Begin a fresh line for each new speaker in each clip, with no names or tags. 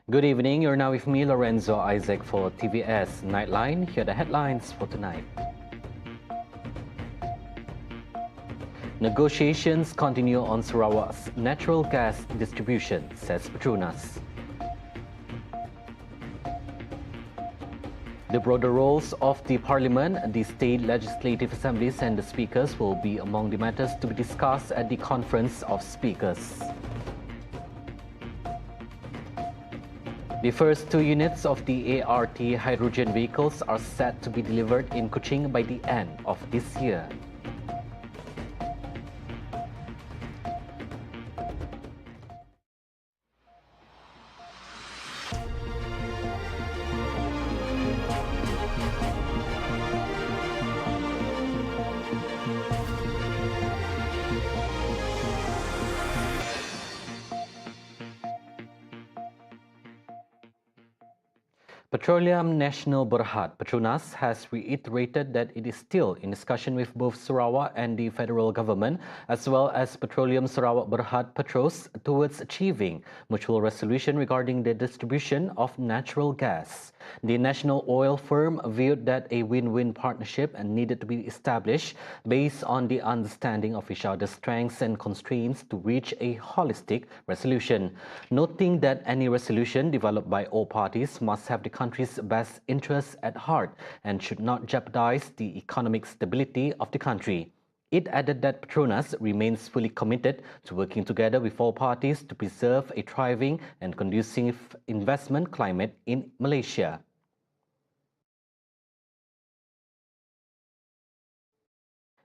Good evening, you're now with me, Lorenzo Isaac, for TVS Nightline. Here are the headlines for tonight. Negotiations continue on Sarawak's natural gas distribution, says PETRONAS. The broader roles of the Parliament, the state legislative assemblies and the speakers will be among the matters to be discussed at the Conference of Speakers. The first 2 units of the ART hydrogen vehicles are set to be delivered in Kuching by the end of this year. Petroleum Nasional Berhad, PETRONAS, has reiterated that it is still in discussion with both Sarawak and the federal government, as well as Petroleum Sarawak Berhad Petros, towards achieving mutual resolution regarding the distribution of natural gas. The national oil firm viewed that a win-win partnership needed to be established based on the understanding of each other's strengths and constraints to reach a holistic resolution, noting that any resolution developed by all parties must have the country's best interests at heart and should not jeopardize the economic stability of the country. It added that PETRONAS remains fully committed to working together with all parties to preserve a thriving and conducive investment climate in Malaysia.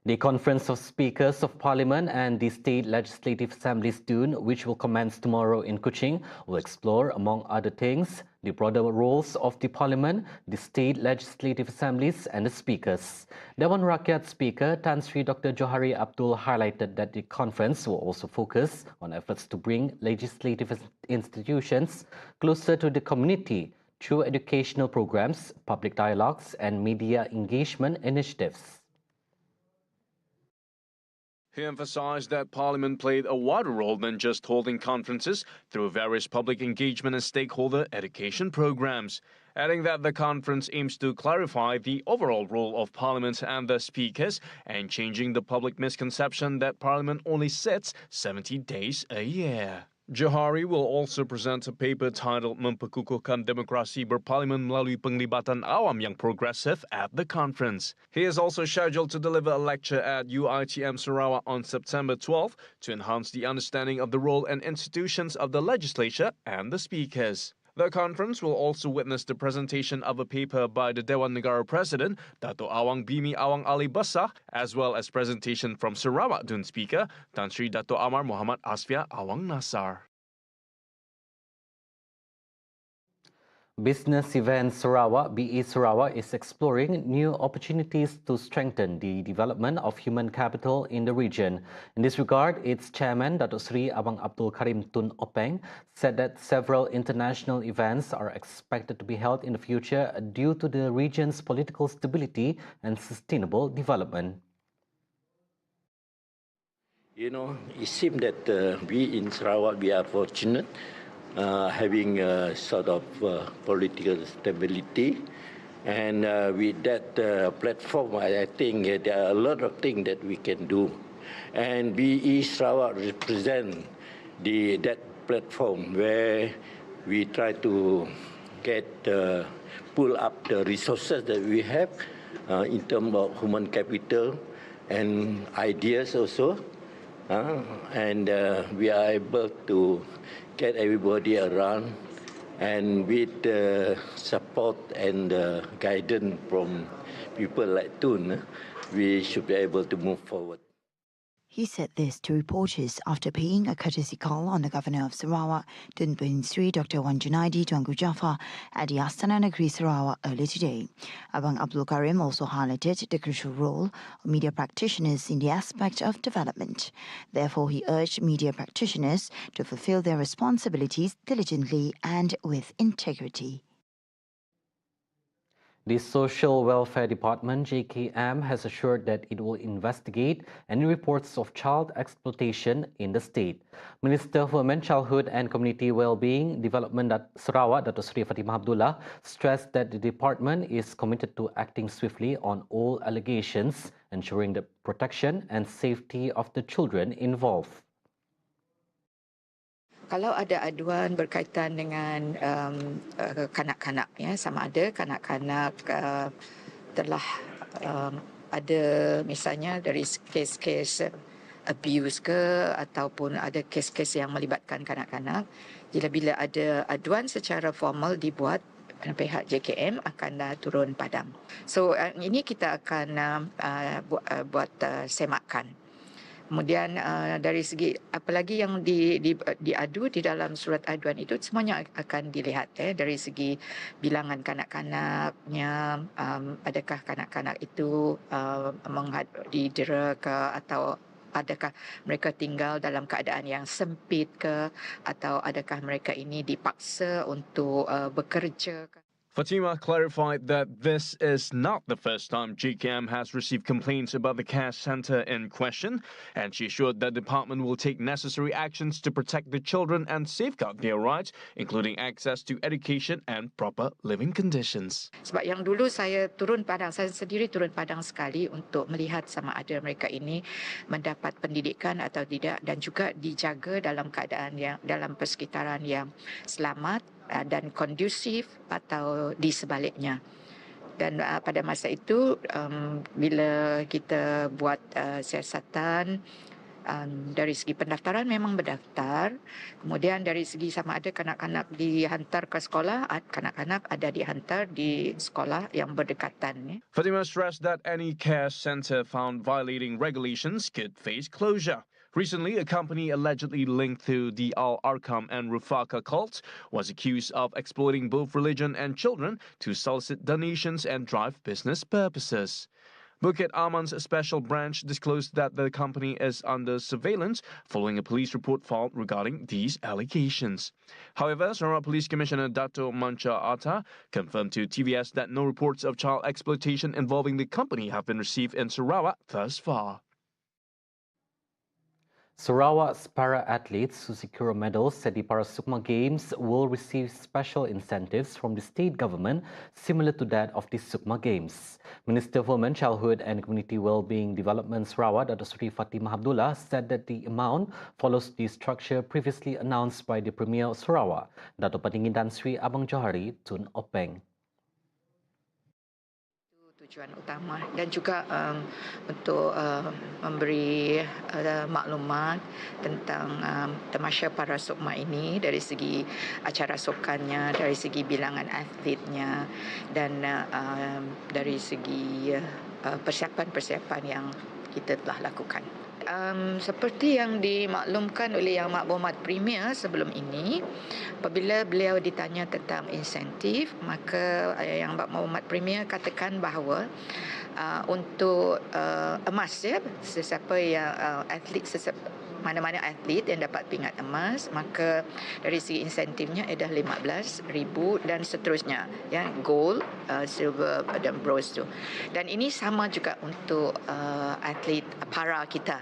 The Conference of Speakers of Parliament and the State Legislative Assemblies DUN, which will commence tomorrow in Kuching, will explore, among other things, the broader roles of the Parliament, the State Legislative Assemblies and the Speakers. Dewan Rakyat Speaker Tan Sri Dr. Johari Abdul highlighted that the conference will also focus on efforts to bring legislative institutions closer to the community through educational programs, public dialogues and media engagement initiatives.
He emphasized that Parliament played a wider role than just holding conferences through various public engagement and stakeholder education programs, adding that the conference aims to clarify the overall role of Parliament and the speakers and changing the public misconception that Parliament only sits 70 days a year. Johari will also present a paper titled Memperkukuhkan Demokrasi Berparlimen Melalui Penglibatan Awam Yang Progresif at the conference. He is also scheduled to deliver a lecture at UiTM Sarawak on September 12 to enhance the understanding of the role and institutions of the legislature and the speakers. The conference will also witness the presentation of a paper by the Dewan Negara President, Dato' Awang Bimi Awang Ali Basah, as well as presentation from Sarawak DUN Speaker, Tan Sri Dato' Amar Muhammad Asfia Awang Nasar.
Business Event Sarawak, BE Sarawak, is exploring new opportunities to strengthen the development of human capital in the region. In this regard, its chairman, Dato' Sri Abang Abdul Karim Tun Openg, said that several international events are expected to be held in the future due to the region's political stability and sustainable development.
You know, it seems that we in Sarawak, we are fortunate having a sort of political stability, and with that platform, I think there are a lot of things that we can do, and BE Sarawak represent that platform where we try to pull up the resources that we have in terms of human capital and ideas also, and we are able to get everybody around, and with the support and the guidance from people like Tun, we should be able to move forward.
He said this to reporters after paying a courtesy call on the Governor of Sarawak, Tun Bin Sri Dr. Wan Junaidi Tuanku Jaafar, at the Astana Negeri Sarawak earlier today. Abang Abdul Karim also highlighted the crucial role of media practitioners in the aspect of development. Therefore, he urged media practitioners to fulfill their responsibilities diligently and with integrity.
The Social Welfare Department, JKM, has assured that it will investigate any reports of child exploitation in the state. Minister for Women, Childhood and Community Wellbeing Development Sarawak, Dato' Sri Fatimah Abdullah, stressed that the department is committed to acting swiftly on all allegations, ensuring the protection and safety of the children involved.
Kalau ada aduan berkaitan dengan kanak-kanak, ya, sama ada kanak-kanak telah ada misalnya dari kes-kes abuse ke ataupun ada kes-kes yang melibatkan kanak-kanak, bila ada aduan secara formal dibuat, pihak JKM akan turun padang. So ini kita akan buat semakan. Kemudian dari segi apalagi yang diadu di dalam surat aduan itu semuanya akan dilihat dari segi bilangan kanak-kanaknya, adakah kanak-kanak itu didera ke atau adakah mereka tinggal dalam keadaan yang sempit ke atau adakah mereka ini dipaksa untuk bekerja ke.
Fatimah clarified that this is not the first time JKM has received complaints about the care centre in question, and she assured that the department will take necessary actions to protect the children and safeguard their rights, including access to education and proper living conditions.
Sebab yang dulu saya sendiri turun padang sekali untuk melihat sama ada mereka ini mendapat pendidikan atau tidak dan juga dijaga dalam keadaan dalam persekitaran yang selamat dan kondusif atau di sebaliknya. Dan pada masa itu bila kita buat siasatan dari segi pendaftaran memang berdaftar, kemudian dari segi sama ada kanak-kanak dihantar ke sekolah, kanak-kanak ada dihantar di sekolah yang berdekatan.
Fatimah stressed that any care centre found violating regulations could face closure. Recently, a company allegedly linked to the Al-Arqam and Rufaka cults was accused of exploiting both religion and children to solicit donations and drive business purposes. Bukit Aman's special branch disclosed that the company is under surveillance following a police report filed regarding these allegations. However, Sarawak Police Commissioner Dato' Mancha Atta confirmed to TVS that no reports of child exploitation involving the company have been received in Sarawak thus far.
Sarawak's para-athletes who secure medals at the Parasukma Games will receive special incentives from the state government similar to that of the Sukma Games. Minister for Women, Childhood and Community Wellbeing Development Sarawak, Dato' Sri Fatimah Abdullah, said that the amount follows the structure previously announced by the Premier of Sarawak, Dato' Patinggi Tan Sri Abang Johari Tun Openg.
Tujuan utama dan juga untuk memberi maklumat tentang tamasya Parasukma ini dari segi acara sukannya, dari segi bilangan atletnya dan dari segi persiapan-persiapan yang kita telah lakukan. Seperti yang dimaklumkan oleh Yang Maklumat Premier sebelum ini, apabila beliau ditanya tentang insentif, maka Yang Maklumat Premier katakan bahawa untuk emas, ya, sesiapa yang mana-mana atlet yang dapat pingat emas, maka dari segi insentifnya adalah 15,000 dan seterusnya, ya, gold, silver dan bronze tu. Dan ini sama juga untuk atlet para kita.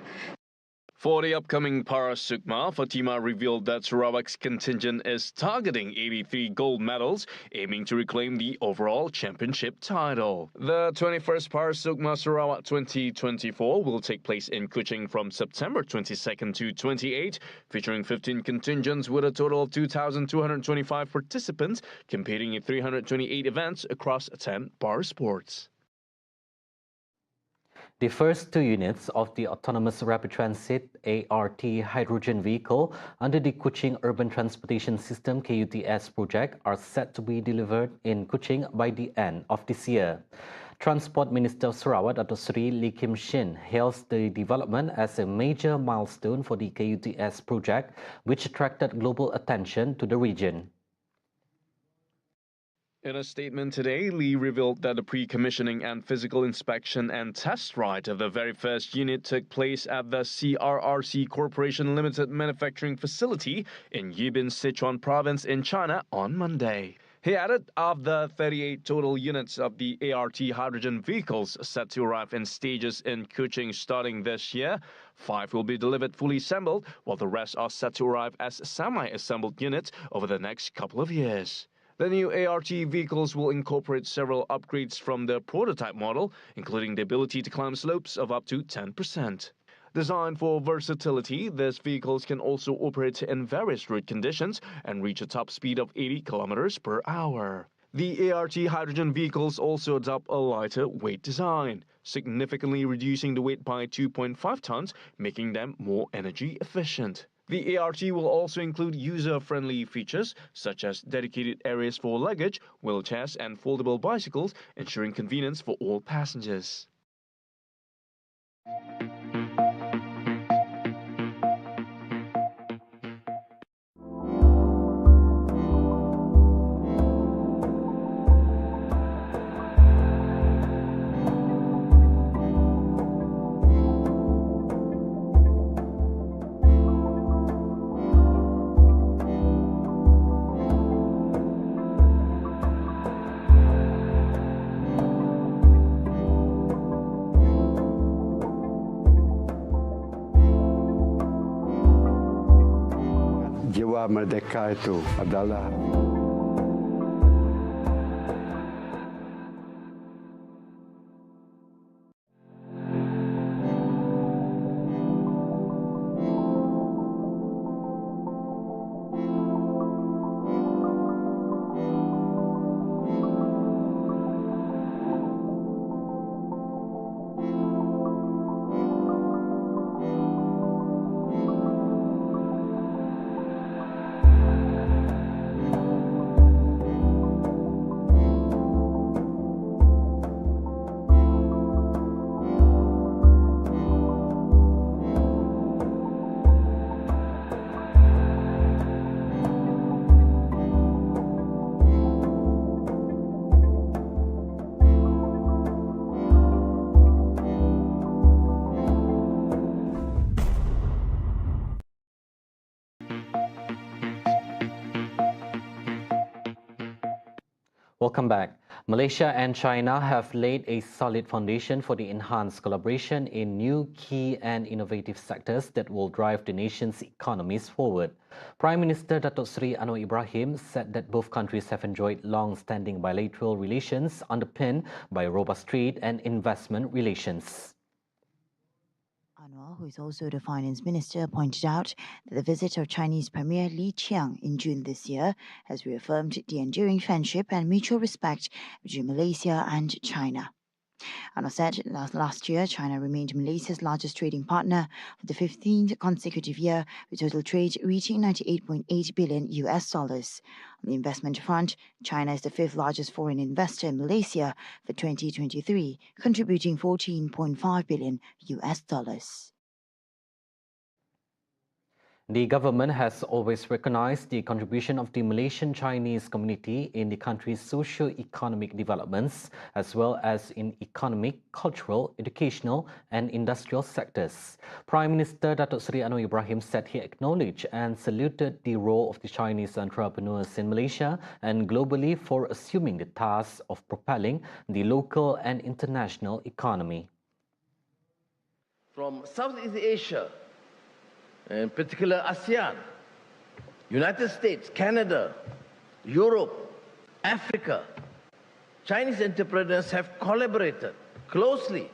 For the upcoming Parasukma, Fatimah revealed that Sarawak's contingent is targeting 83 gold medals, aiming to reclaim the overall championship title. The 21st Parasukma Sarawak 2024 will take place in Kuching from September 22nd to 28, featuring 15 contingents with a total of 2,225 participants competing in 328 events across 10 para sports.
The first two units of the Autonomous Rapid Transit ART hydrogen vehicle under the Kuching Urban Transportation System KUTS project are set to be delivered in Kuching by the end of this year. Transport Minister of Sarawak, Dato' Sri Lee Kim Shin, hails the development as a major milestone for the KUTS project, which attracted global attention to the region.
In a statement today, Lee revealed that the pre-commissioning and physical inspection and test ride of the very first unit took place at the CRRC Corporation Limited manufacturing facility in Yibin, Sichuan province in China on Monday. He added of the 38 total units of the ART hydrogen vehicles set to arrive in stages in Kuching starting this year, 5 will be delivered fully assembled, while the rest are set to arrive as semi-assembled units over the next couple of years. The new ART vehicles will incorporate several upgrades from the prototype model, including the ability to climb slopes of up to 10%. Designed for versatility, these vehicles can also operate in various road conditions and reach a top speed of 80 kilometers per hour. The ART hydrogen vehicles also adopt a lighter weight design, significantly reducing the weight by 2.5 tons, making them more energy efficient. The ART will also include user-friendly features such as dedicated areas for luggage, wheelchairs, and foldable bicycles, ensuring convenience for all passengers.
Jiwa merdeka itu adalah
Welcome back. Malaysia and China have laid a solid foundation for the enhanced collaboration in new key and innovative sectors that will drive the nation's economies forward. Prime Minister Datuk Seri Anwar Ibrahim said that both countries have enjoyed long-standing bilateral relations underpinned by robust trade and investment relations.
Anwar, who is also the finance minister, pointed out that the visit of Chinese Premier Li Qiang in June this year has reaffirmed the enduring friendship and mutual respect between Malaysia and China. Anwar said last year, China remained Malaysia's largest trading partner for the 15th consecutive year, with total trade reaching $98.8 billion. On the investment front, China is the 5th largest foreign investor in Malaysia for 2023, contributing $14.5 billion.
The government has always recognized the contribution of the Malaysian-Chinese community in the country's socio-economic developments, as well as in economic, cultural, educational and industrial sectors. Prime Minister Datuk Seri Anwar Ibrahim said he acknowledged and saluted the role of the Chinese entrepreneurs in Malaysia and globally for assuming the task of propelling the local and international economy.
From Southeast Asia, in particular ASEAN, United States, Canada, Europe, Africa, Chinese entrepreneurs have collaborated closely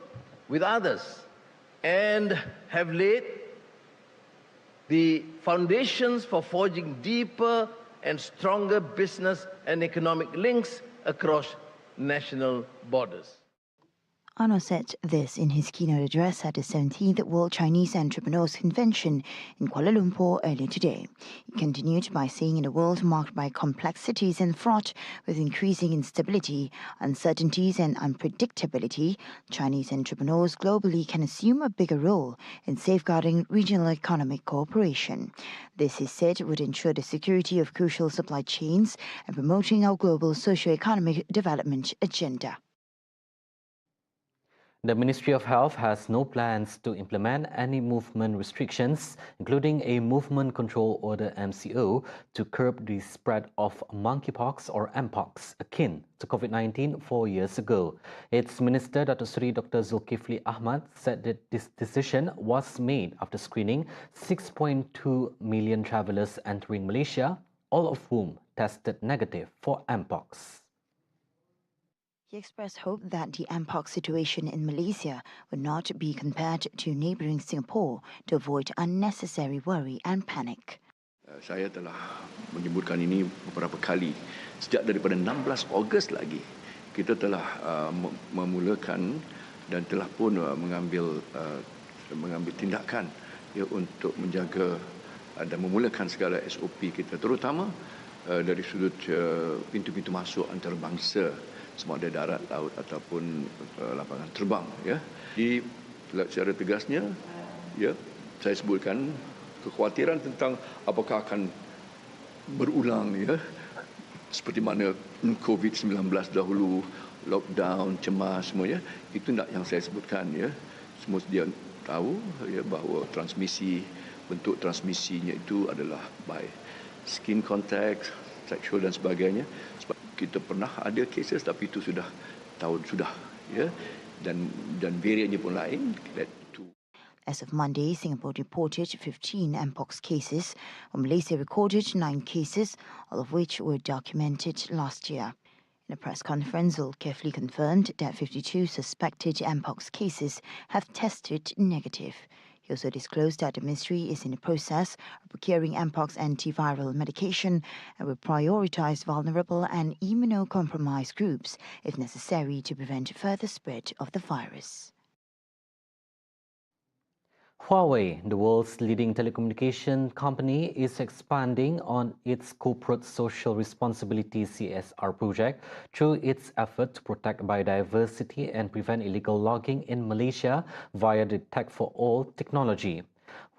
with others and have laid the foundations for forging deeper and stronger business and economic links across national borders.
Anwar said this in his keynote address at the 17th World Chinese Entrepreneurs Convention in Kuala Lumpur earlier today. He continued by saying in a world marked by complexities and fraught with increasing instability, uncertainties and unpredictability, Chinese entrepreneurs globally can assume a bigger role in safeguarding regional economic cooperation. This, he said, would ensure the security of crucial supply chains and promoting our global socio-economic development agenda.
The Ministry of Health has no plans to implement any movement restrictions, including a movement control order MCO, to curb the spread of monkeypox or Mpox, akin to COVID-19 4 years ago. Its Minister, Dr. Zulkifli Ahmad, said that this decision was made after screening 6.2 million travellers entering Malaysia, all of whom tested negative for Mpox.
He expressed hope that the Mpox situation in Malaysia would not be compared to neighbouring Singapore to avoid unnecessary worry and panic.
Saya telah menyebutkan ini beberapa kali. Sejak daripada 16 Ogos lagi, kita telah memulakan dan telah pun mengambil tindakan untuk menjaga dan memulakan segala SOP kita, terutama dari sudut pintu-pintu masuk antarabangsa, sama ada darat, laut ataupun lapangan terbang. Jadi secara tegasnya, saya sebutkan kekhawatiran tentang apakah akan berulang, seperti mana COVID-19 dahulu, lockdown, cemas, semuanya. Itu yang saya sebutkan. Semua dia tahu bahawa bentuk transmisinya itu adalah by skin contact, sexual dan sebagainya. Sebab kita pernah ada cases, tapi itu sudah dan variannya pun lain.
As of Monday, Singapore reported 15 Mpox cases, while Malaysia recorded 9 cases, all of which were documented last year. In a press conference, Zulkifli confirmed that 52 suspected Mpox cases have tested negative. He also disclosed that the ministry is in the process of procuring Mpox antiviral medication and will prioritise vulnerable and immunocompromised groups if necessary to prevent further spread of the virus.
Huawei, the world's leading telecommunication company, is expanding on its corporate social responsibility CSR project through its effort to protect biodiversity and prevent illegal logging in Malaysia via the Tech for All technology.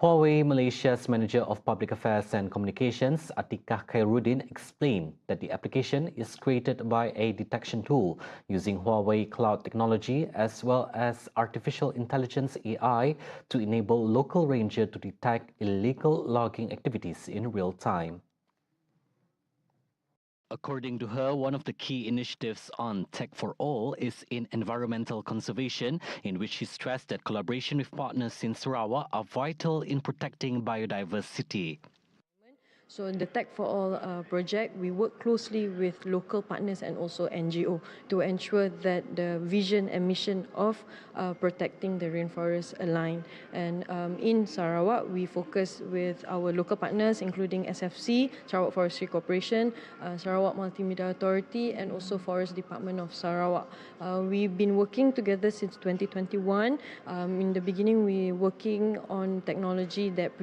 Huawei Malaysia's Manager of Public Affairs and Communications, Atikah Khairuddin, explained that the application is created by a detection tool using Huawei cloud technology as well as artificial intelligence AI to enable local rangers to detect illegal logging activities in real time. According to her, one of the key initiatives on Tech for All is in environmental conservation, in which she stressed that collaboration with partners in Sarawak are vital in protecting biodiversity.
So in the Tech for All project, we work closely with local partners and also NGO to ensure that the vision and mission of protecting the rainforest align. And in Sarawak, we focus with our local partners, including SFC, Sarawak Forestry Corporation, Sarawak Multimedia Authority, and also Forest Department of Sarawak. We've been working together since 2021. In the beginning, we were working on technology that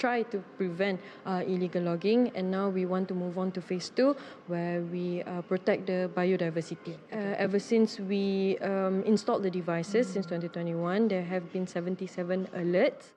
try to prevent illegal logging, and now we want to move on to phase 2, where we protect the biodiversity. Ever since we installed the devices since 2021, there have been 77 alerts.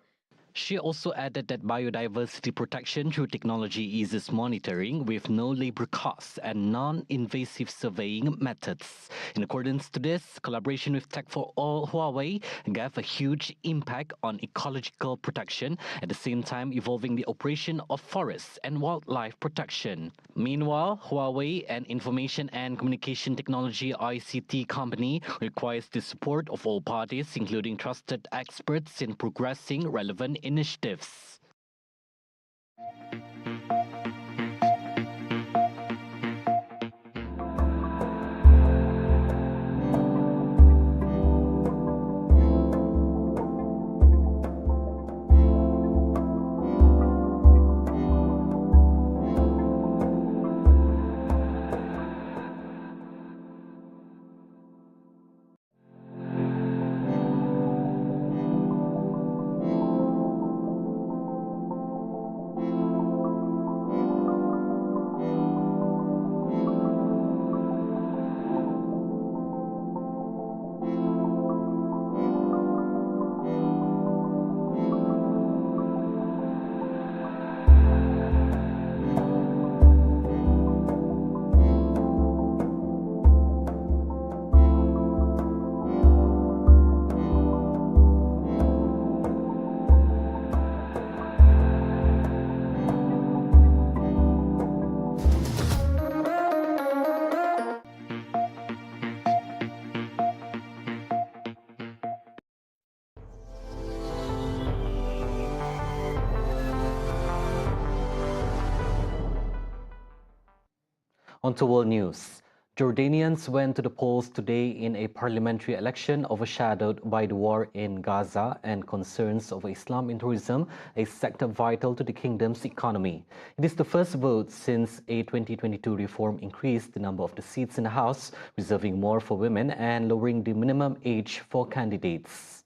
She also added that biodiversity protection through technology eases monitoring with no labour costs and non-invasive surveying methods. In accordance to this, collaboration with Tech for All Huawei gave a huge impact on ecological protection, at the same time evolving the operation of forests and wildlife protection. Meanwhile, Huawei, an information and communication technology ICT company, requires the support of all parties, including trusted experts, in progressing relevant initiatives. On to world news. Jordanians went to the polls today in a parliamentary election overshadowed by the war in Gaza and concerns over Islam in tourism, a sector vital to the kingdom's economy. It is the first vote since a 2022 reform increased the number of the seats in the House, reserving more for women and lowering the minimum age for candidates.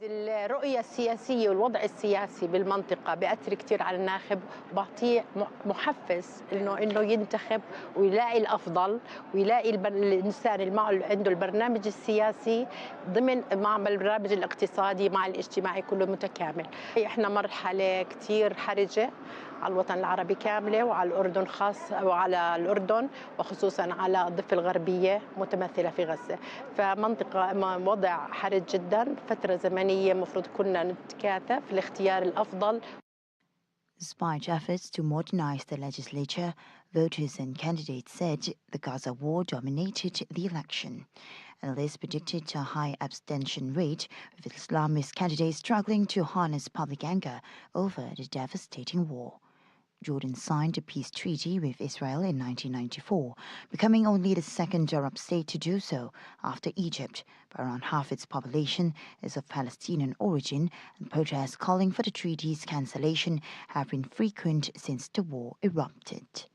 الرؤية السياسية والوضع السياسي بالمنطقة بيأثر كثير على الناخب وبعطيه محفز إنه ينتخب ويلاقي الأفضل ويلاقي الإنسان اللي معه عنده البرنامج السياسي ضمن مع البرنامج الاقتصادي مع الاجتماعي كله متكامل. إحنا مرحلة كثير حرجة على الوطن العربي كامله وعلى الأردن وعلى الأردن وخصوصا على الضفة الغربية متمثلة في غزة. فمنطقة وضع حرج جدا، فترة زمنية مفروض كنا نتكاتف لاختيار الأفضل.
Despite efforts to modernize the legislature, voters and candidates said the Gaza war dominated the election. Analysts predicted a high abstention rate, with Islamist candidates struggling to harness public anger over the devastating war. Jordan signed a peace treaty with Israel in 1994, becoming only the second Arab state to do so after Egypt, but around half its population is of Palestinian origin, and protests calling for the treaty's cancellation have been frequent since the war erupted.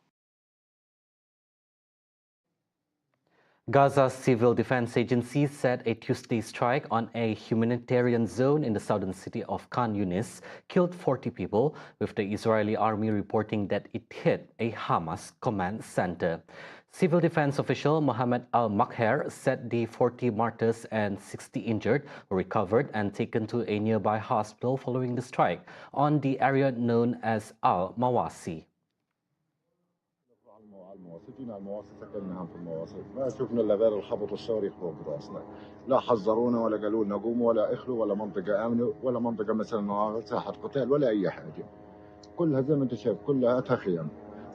Gaza's Civil Defense Agency said a Tuesday strike on a humanitarian zone in the southern city of Khan Yunis killed 40 people, with the Israeli army reporting that it hit a Hamas command center. Civil defense official Mohammed al-Makher said the 40 martyrs and 60 injured were recovered and taken to a nearby hospital following the strike on the area known as Al-Mawasi.
جينا المواصل سكننا في المواصل ما شفنا الا غير الخبط والصواريخ فوق راسنا لا حذرونا ولا قالوا لنا قوموا ولا اخلوا ولا منطقه امنه ولا منطقه مثلا ساحه قتال ولا اي حاجه كلها زي ما انت شايف كلها خيام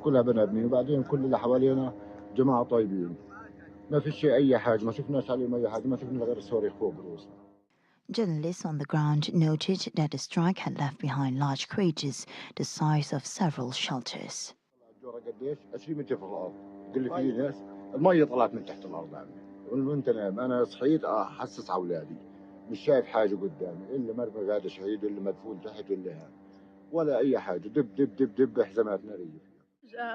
كلها بني ادمين وبعدين كل اللي حوالينا جماعه طيبين ما في شيء اي حاجه ما شفناش عليهم اي حاجه ما شفنا غير الصواريخ فوق راسنا.
Journalists on the ground noted that the strike had left behind large craters the size of several shelters.
قديش 20 متر في الارض قل لي في ناس الميه طلعت من تحت الارض عندي وانت نايم انا صحيت احسس على اولادي مش شايف حاجه قدامي الا مرمى قاعد شهيد اللي مدفون تحت ولا اي حاجه دب دب دب دب حزمات ناريه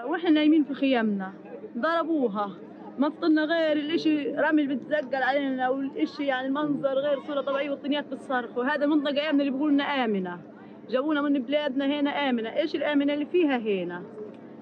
واحنا نايمين في خيامنا ضربوها ما فضلنا غير الاشي رمل بتزقل علينا والاشي يعني المنظر غير صوره طبيعيه والطنيات بتصرخ وهذا المنطقه امنه اللي بيقولوا لنا امنه جابونا من بلادنا هنا امنه ايش الامنه اللي فيها هنا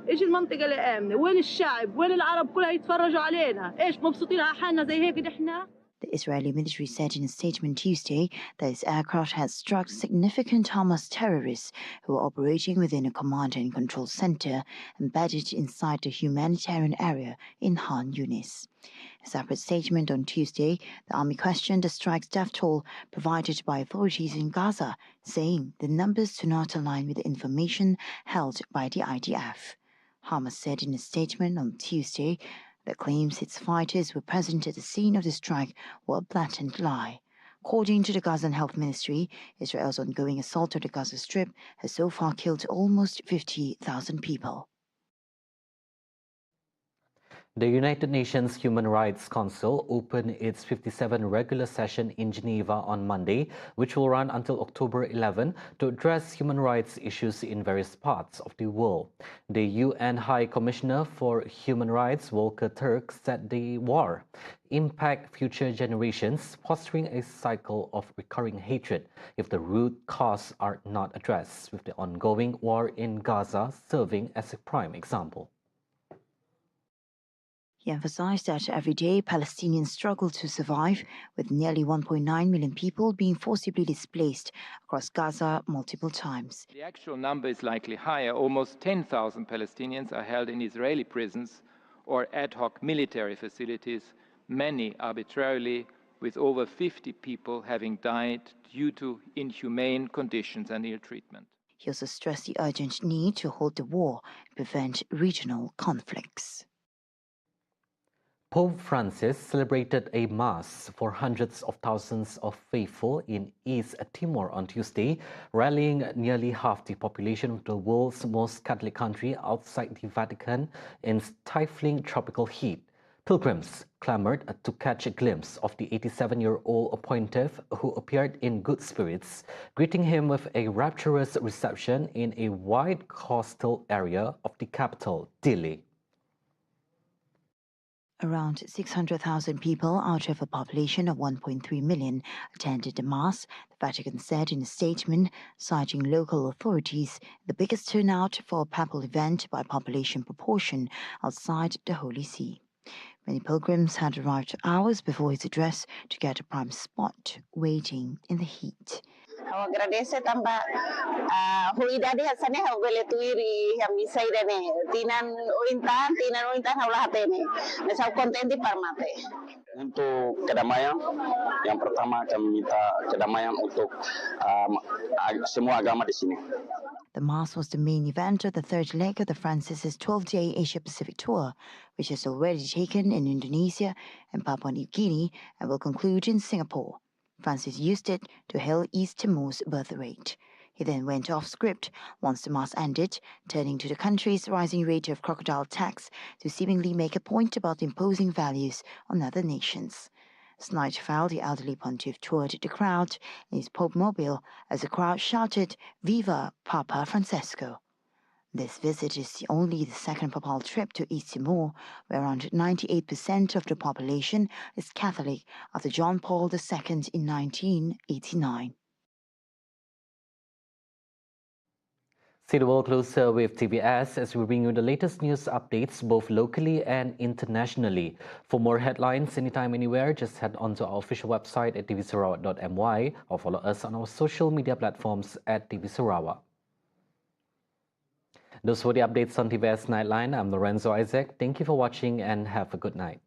ايش المنطقه اللي امنه وين الشعب وين العرب كلها يتفرجوا علينا ايش مبسوطين على حالنا زي هيك احنا.
The Israeli military said in a statement Tuesday that its aircraft had struck significant Hamas terrorists who were operating within a command and control center embedded inside the humanitarian area in Khan Yunis. In a separate statement on Tuesday, the army questioned the strike's death toll provided by authorities in Gaza, saying the numbers do not align with the information held by the IDF. Hamas said in a statement on Tuesday that claims its fighters were present at the scene of the strike were a blatant lie. According to the Gazan Health Ministry, Israel's ongoing assault on the Gaza Strip has so far killed almost 50,000 people.
The United Nations Human Rights Council opened its 57th regular session in Geneva on Monday, which will run until October 11 to address human rights issues in various parts of the world. The UN High Commissioner for Human Rights, Volker Turk, said the war impact future generations, fostering a cycle of recurring hatred if the root causes are not addressed, with the ongoing war in Gaza serving as a prime example.
He emphasized that every day Palestinians struggle to survive, with nearly 1.9 million people being forcibly displaced across Gaza multiple times.
The actual number is likely higher. Almost 10,000 Palestinians are held in Israeli prisons or ad hoc military facilities, many arbitrarily, with over 50 people having died due to inhumane conditions and ill treatment.
He also stressed the urgent need to halt the war and prevent regional conflicts.
Pope Francis celebrated a mass for hundreds of thousands of faithful in East Timor on Tuesday, rallying nearly half the population of the world's most Catholic country outside the Vatican in stifling tropical heat. Pilgrims clamored to catch a glimpse of the 87-year-old pontiff, who appeared in good spirits, greeting him with a rapturous reception in a wide coastal area of the capital, Dili.
Around 600,000 people out of a population of 1.3 million attended the Mass, the Vatican said in a statement, citing local authorities, the biggest turnout for a papal event by population proportion outside the Holy See. Many pilgrims had arrived hours before his address to get a prime spot, waiting in the heat.
Agradece tamba huidade hasane hawele tuiri hamisai dene tinan uintan haulah hatene nesau kontenti parmate.
Untuk kedamaian, yang pertama kami minta kedamaian untuk semua agama di sini.
The Mass was the main event of the third leg of the Francis's 12-day Asia-Pacific tour, which has already taken in Indonesia and Papua New Guinea and will conclude in Singapore. Francis used it to hail East Timor's birth rate. He then went off script once the Mass ended, turning to the country's rising rate of crocodile tax to seemingly make a point about imposing values on other nations. As night fell, the elderly pontiff toured the crowd in his Pope mobile as the crowd shouted, "Viva Papa Francesco!" This visit is only the second papal trip to East Timor, where around 98% of the population is Catholic after John Paul II in 1989.
See the world closer with TVS as we bring you the latest news updates both locally and internationally. For more headlines anytime, anywhere, just head on to our official website at tvsarawak.my or follow us on our social media platforms at TV Sarawak. Those were the updates on TVS Nightline. I'm Lorenzo Isaac. Thank you for watching and have a good night.